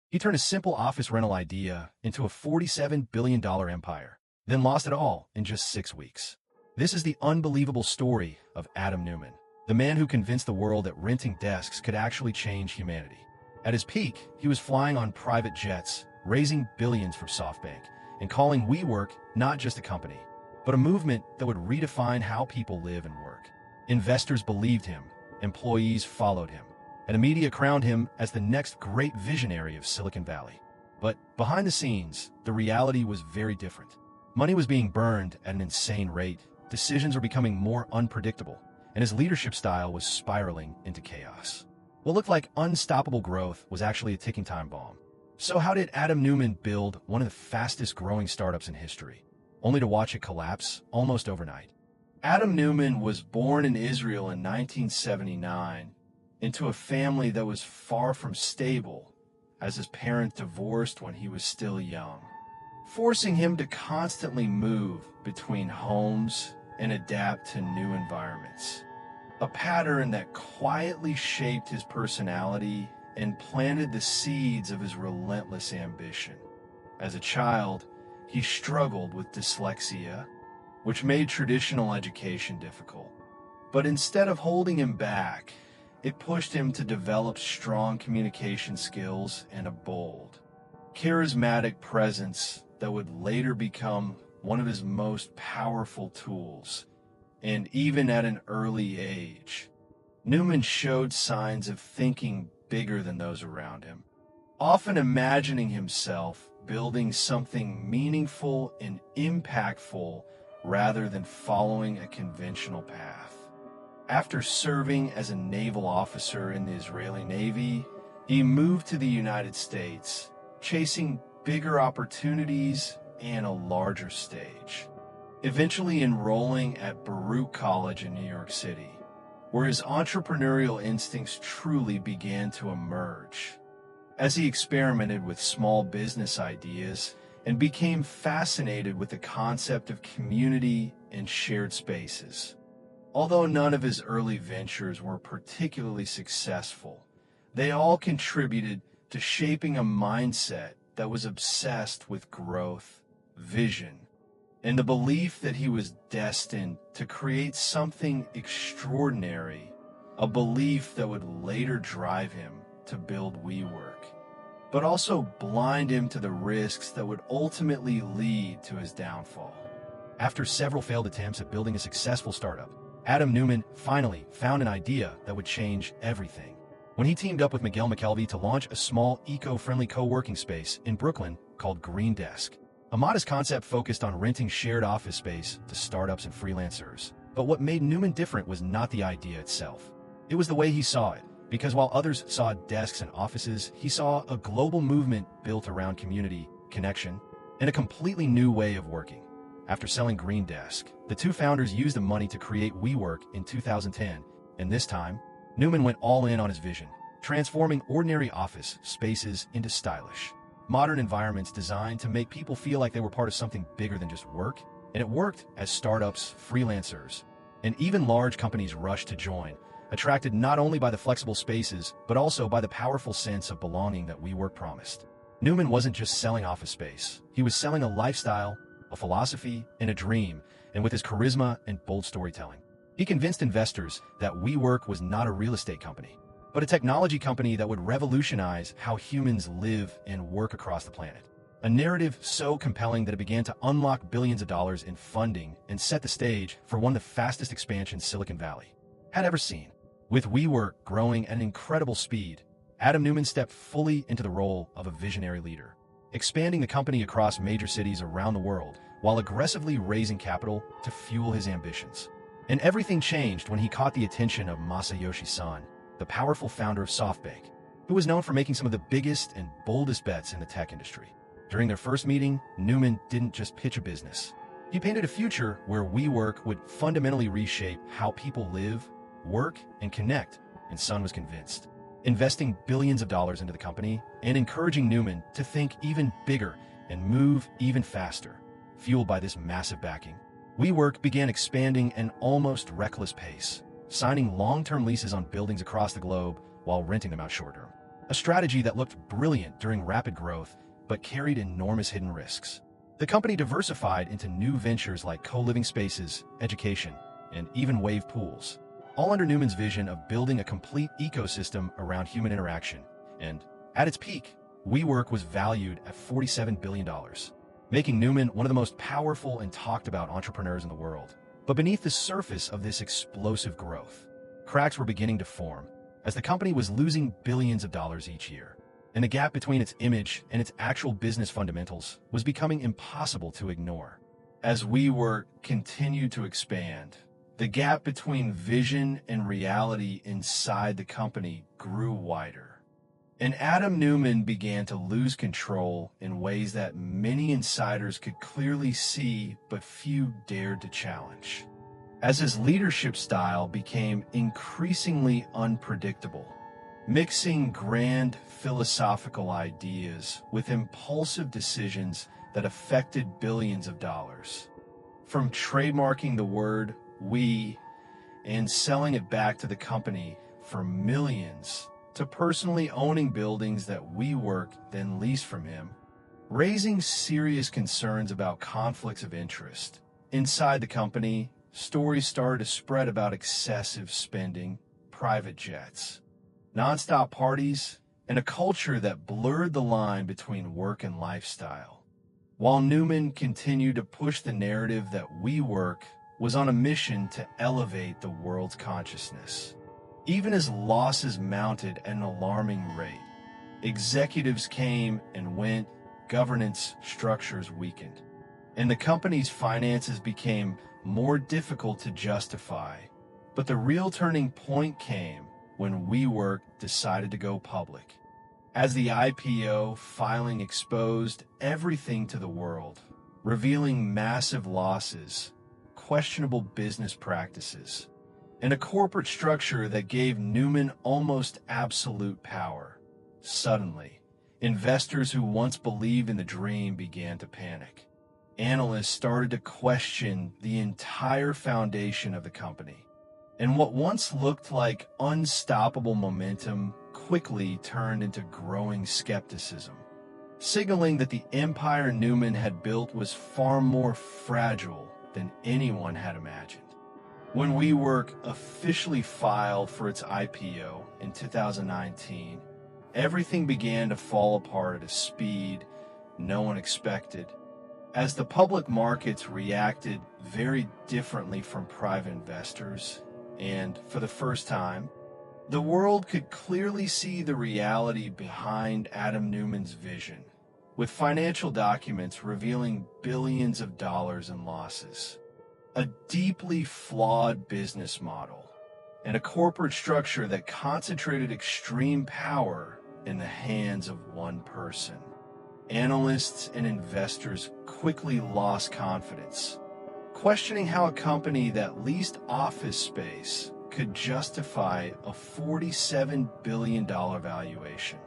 He turned a simple office rental idea into a $47 billion empire, then lost it all in just 6 weeks. This is the unbelievable story of Adam Neumann, the man who convinced the world that renting desks could actually change humanity. At his peak, he was flying on private jets, raising billions from SoftBank, and calling WeWork not just a company, but a movement that would redefine how people live and work. Investors believed him, employees followed him, and the media crowned him as the next great visionary of Silicon Valley. But behind the scenes, the reality was very different. Money was being burned at an insane rate, decisions were becoming more unpredictable, and his leadership style was spiraling into chaos. What looked like unstoppable growth was actually a ticking time bomb. So how did Adam Neumann build one of the fastest growing startups in history, only to watch it collapse almost overnight? Adam Neumann was born in Israel in 1979 into a family that was far from stable, as his parents divorced when he was still young, forcing him to constantly move between homes and adapt to new environments. A pattern that quietly shaped his personality and planted the seeds of his relentless ambition. As a child, he struggled with dyslexia, which made traditional education difficult. But instead of holding him back, it pushed him to develop strong communication skills and a bold, charismatic presence that would later become one of his most powerful tools. And even at an early age, Neumann showed signs of thinking bigger than those around him, often imagining himself building something meaningful and impactful rather than following a conventional path. After serving as a naval officer in the Israeli Navy, he moved to the United States, chasing bigger opportunities and a larger stage, eventually enrolling at Baruch College in New York City, where his entrepreneurial instincts truly began to emerge. As he experimented with small business ideas and became fascinated with the concept of community and shared spaces. Although none of his early ventures were particularly successful, they all contributed to shaping a mindset that was obsessed with growth, vision, and the belief that he was destined to create something extraordinary, a belief that would later drive him to build WeWork, but also blind him to the risks that would ultimately lead to his downfall. After several failed attempts at building a successful startup, Adam Neumann finally found an idea that would change everything. When he teamed up with Miguel McKelvey to launch a small, eco-friendly co-working space in Brooklyn called Green Desk, a modest concept focused on renting shared office space to startups and freelancers. But what made Neumann different was not the idea itself. It was the way he saw it, because while others saw desks and offices, he saw a global movement built around community, connection, and a completely new way of working. After selling Green Desk, the two founders used the money to create WeWork in 2010, and this time, Neumann went all in on his vision, transforming ordinary office spaces into stylish, modern environments designed to make people feel like they were part of something bigger than just work. And it worked as startups, freelancers, and even large companies rushed to join, attracted not only by the flexible spaces, but also by the powerful sense of belonging that WeWork promised. Neumann wasn't just selling office space. He was selling a lifestyle, a philosophy, and a dream, and with his charisma and bold storytelling, he convinced investors that WeWork was not a real estate company, but a technology company that would revolutionize how humans live and work across the planet. A narrative so compelling that it began to unlock billions of dollars in funding and set the stage for one of the fastest expansions Silicon Valley had ever seen. With WeWork growing at an incredible speed, Adam Neumann stepped fully into the role of a visionary leader, expanding the company across major cities around the world while aggressively raising capital to fuel his ambitions. And everything changed when he caught the attention of Masayoshi Son, the powerful founder of SoftBank, who was known for making some of the biggest and boldest bets in the tech industry. During their first meeting, Neumann didn't just pitch a business. He painted a future where WeWork would fundamentally reshape how people live, work, and connect, and Son was convinced, investing billions of dollars into the company and encouraging Neumann to think even bigger and move even faster. Fueled by this massive backing, WeWork began expanding at an almost reckless pace, signing long-term leases on buildings across the globe while renting them out short-term. a strategy that looked brilliant during rapid growth, but carried enormous hidden risks. The company diversified into new ventures like co-living spaces, education, and even wave pools, all under Neumann's vision of building a complete ecosystem around human interaction. And at its peak, WeWork was valued at $47 billion, making Neumann one of the most powerful and talked about entrepreneurs in the world. But beneath the surface of this explosive growth, cracks were beginning to form as the company was losing billions of dollars each year. And the gap between its image and its actual business fundamentals was becoming impossible to ignore. As WeWork continued to expand, the gap between vision and reality inside the company grew wider. And Adam Neumann began to lose control in ways that many insiders could clearly see, but few dared to challenge. As his leadership style became increasingly unpredictable, mixing grand philosophical ideas with impulsive decisions that affected billions of dollars. From trademarking the word "we" and selling it back to the company for millions, to personally owning buildings that WeWork then leased from him, raising serious concerns about conflicts of interest. Inside the company, stories started to spread about excessive spending, private jets, nonstop parties, and a culture that blurred the line between work and lifestyle. While Neumann continued to push the narrative that WeWork was on a mission to elevate the world's consciousness. Even as losses mounted at an alarming rate, executives came and went, governance structures weakened, and the company's finances became more difficult to justify. But the real turning point came when WeWork decided to go public. As the IPO filing exposed everything to the world, revealing massive losses, questionable business practices, and a corporate structure that gave Neumann almost absolute power. Suddenly, investors who once believed in the dream began to panic. Analysts started to question the entire foundation of the company. And what once looked like unstoppable momentum quickly turned into growing skepticism, signaling that the empire Neumann had built was far more fragile than anyone had imagined. When WeWork officially filed for its IPO in 2019, everything began to fall apart at a speed no one expected. As the public markets reacted very differently from private investors, and for the first time, the world could clearly see the reality behind Adam Neumann's vision, with financial documents revealing billions of dollars in losses, a deeply flawed business model, and a corporate structure that concentrated extreme power in the hands of one person. Analysts and investors quickly lost confidence, questioning how a company that leased office space could justify a $47 billion valuation.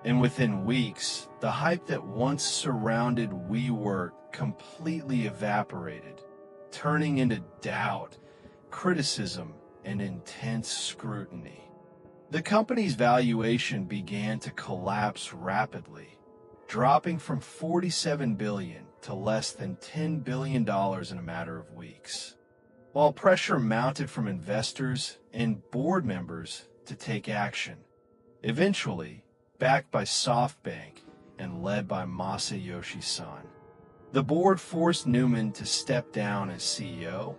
And within weeks, the hype that once surrounded WeWork completely evaporated, turning into doubt, criticism, and intense scrutiny. The company's valuation began to collapse rapidly, dropping from $47 billion to less than $10 billion in a matter of weeks, while pressure mounted from investors and board members to take action. Eventually, backed by SoftBank and led by Masayoshi Son, the board forced Neumann to step down as CEO,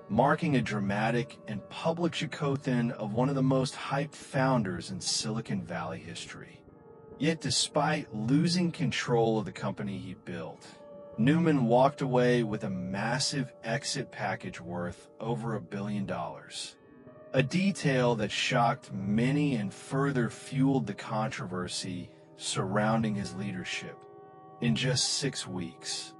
marking a dramatic and public shakothan of one of the most hyped founders in Silicon Valley history. Yet despite losing control of the company he built, Neumann walked away with a massive exit package worth over $1 billion. A detail that shocked many and further fueled the controversy surrounding his leadership. In just 6 weeks,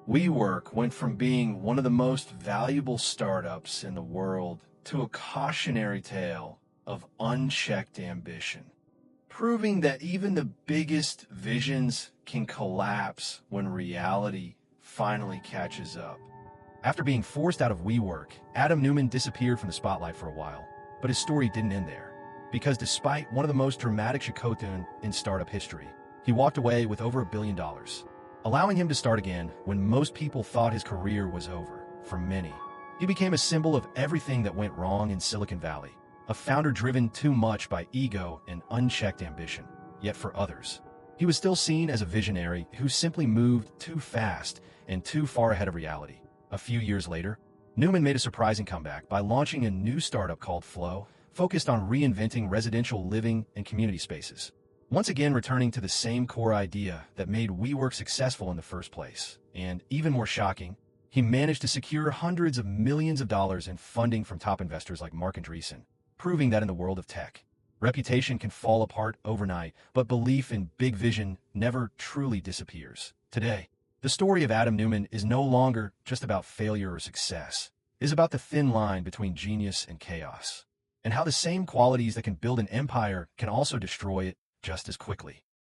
WeWork went from being one of the most valuable startups in the world to a cautionary tale of unchecked ambition, proving that even the biggest visions can collapse when reality finally catches up. After being forced out of WeWork, Adam Neumann disappeared from the spotlight for a while, but his story didn't end there. because despite one of the most dramatic shakotun in startup history, he walked away with over $1 billion, allowing him to start again when most people thought his career was over. For many, he became a symbol of everything that went wrong in Silicon Valley, a founder driven too much by ego and unchecked ambition. Yet for others, he was still seen as a visionary who simply moved too fast and too far ahead of reality. A few years later, Neumann made a surprising comeback by launching a new startup called Flow, focused on reinventing residential living and community spaces. Once again returning to the same core idea that made WeWork successful in the first place. And even more shocking, he managed to secure hundreds of millions of dollars in funding from top investors like Mark Andreessen, proving that in the world of tech, reputation can fall apart overnight, but belief in big vision never truly disappears. Today, the story of Adam Neumann is no longer just about failure or success. It is about the thin line between genius and chaos, and how the same qualities that can build an empire can also destroy it just as quickly.